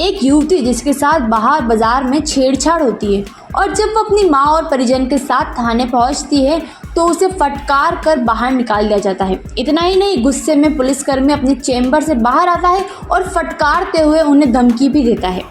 एक युवती जिसके साथ बाहर बाजार में छेड़छाड़ होती है और जब वो अपनी मां और परिजन के साथ थाने पहुंचती है तो उसे फटकार कर बाहर निकाल दिया जाता है। इतना ही नहीं, गुस्से में पुलिसकर्मी अपने चेंबर से बाहर आता है और फटकारते हुए उन्हें धमकी भी देता है।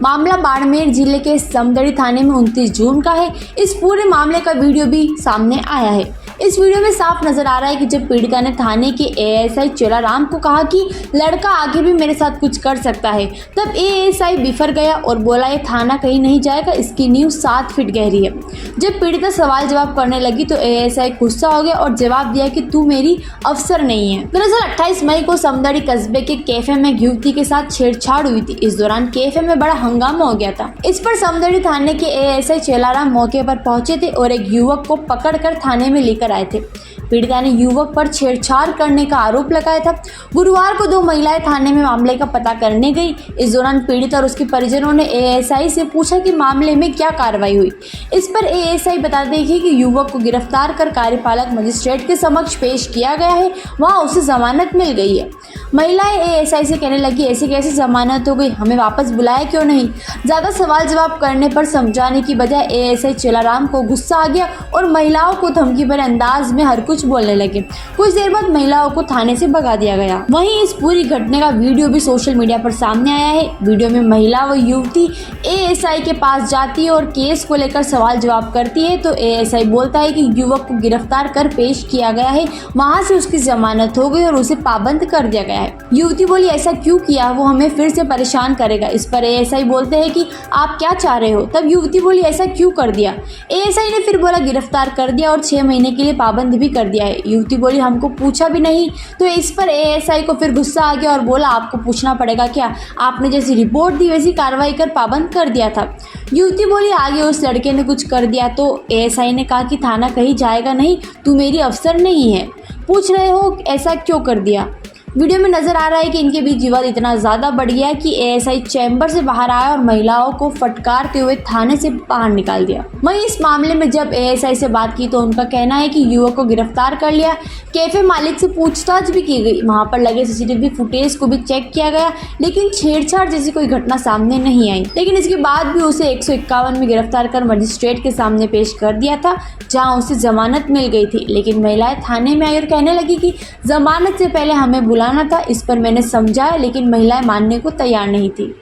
मामला बाड़मेर जिले के समदड़ी थाने में 29 जून का है। इस पूरे मामले का वीडियो भी सामने आया है। इस वीडियो में साफ नजर आ रहा है कि जब पीड़िता ने थाने के एएसआई चेलाराम को कहा कि लड़का आगे भी मेरे साथ कुछ कर सकता है, तब एएसआई बिफर गया और बोला ये थाना कहीं नहीं जाएगा, इसकी नींव 7 फीट गहरी है। जब पीड़िता सवाल जवाब करने लगी तो एएसआई गुस्सा हो गया और जवाब दिया कि तू मेरी अफसर नहीं है। दरअसल 28 मई को समदड़ी कस्बे के कैफे में एक युवती के साथ छेड़छाड़ हुई थी। इस दौरान कैफे में बड़ा हंगामा हो गया था। इस पर समदड़ी थाने के एएसआई चेलाराम मौके पर पहुंचे थे और एक युवक को पकड़कर थाने में लेकर आए थे। पीड़िता ने युवक पर छेड़छाड़ करने का आरोप लगाया था। गुरुवार को 2 महिलाएं थाने में मामले का पता करने गई। इस दौरान पीड़िता और उसके परिजनों ने एएसआई से पूछा कि मामले में क्या कार्रवाई हुई। इस पर एएसआई बताते हैं कि युवक को गिरफ्तार कर कार्यपालक मजिस्ट्रेट के समक्ष पेश किया गया है, वहां उसे जमानत मिल गई है। महिलाएं एएसआई से कहने लगी ऐसी कैसी जमानत हो गई, हमें वापस बुलाया क्यों नहीं। ज्यादा सवाल जवाब करने पर समझाने की बजाय एएसआई चेलाराम को गुस्सा आ गया और महिलाओं को धमकी भरे अंदाज में हर कुछ बोलने लगे। कुछ देर बाद महिलाओं को थाने से भगा दिया गया। वहीं इस पूरी घटना का वीडियो भी सोशल मीडिया पर सामने आया है। वीडियो में महिला व युवती एएसआई के पास जाती है और केस को लेकर सवाल जवाब करती है तो एएसआई बोलता है कि युवक को गिरफ्तार कर पेश किया गया है, वहां से उसकी जमानत हो गई और उसे पाबंद कर दिया गया है। युवती बोली ऐसा क्यों किया, वो हमें फिर से परेशान करेगा। इस पर एएसआई बोलते हैं कि आप क्या चाह रहे हो। तब युवती बोली ऐसा क्यों कर दिया। एएसआई ने फिर बोला गिरफ्तार कर दिया और 6 महीने के लिए पाबंद भी कर दिया है। युवती बोली हमको पूछा भी नहीं। तो इस पर एएसआई को फिर गुस्सा आ गया और बोला आपको पूछना पड़ेगा क्या, आपने जैसी रिपोर्ट दी वैसी कार्रवाई कर पाबंद कर दिया था। युवती बोली आगे उस लड़के ने कुछ कर दिया तो एएसआई ने कहा कि थाना कहीं जाएगा नहीं, तू मेरी अफसर नहीं है, पूछ रहे हो ऐसा क्यों कर दिया। वीडियो में नजर आ रहा है कि इनके बीच विवाद इतना ज़्यादा बढ़ गया कि एएसआई चैम्बर से बाहर आया और महिलाओं को फटकारते हुए थाने से बाहर निकाल दिया। वहीं इस मामले में जब एएसआई से बात की तो उनका कहना है कि युवक को गिरफ्तार कर लिया, कैफे मालिक से पूछताछ भी की गई, वहां पर लगे सीसीटीवी फुटेज को भी चेक किया गया, लेकिन छेड़छाड़ जैसी कोई घटना सामने नहीं आई। लेकिन इसके बाद भी उसे 151 में गिरफ्तार कर मजिस्ट्रेट के सामने पेश कर दिया था, जहाँ उसे जमानत मिल गई थी। लेकिन महिलाएं थाने में आई और कहने लगी कि जमानत से पहले हमें बुलाना था। इस पर मैंने समझाया लेकिन महिलाएं मानने को तैयार नहीं थी।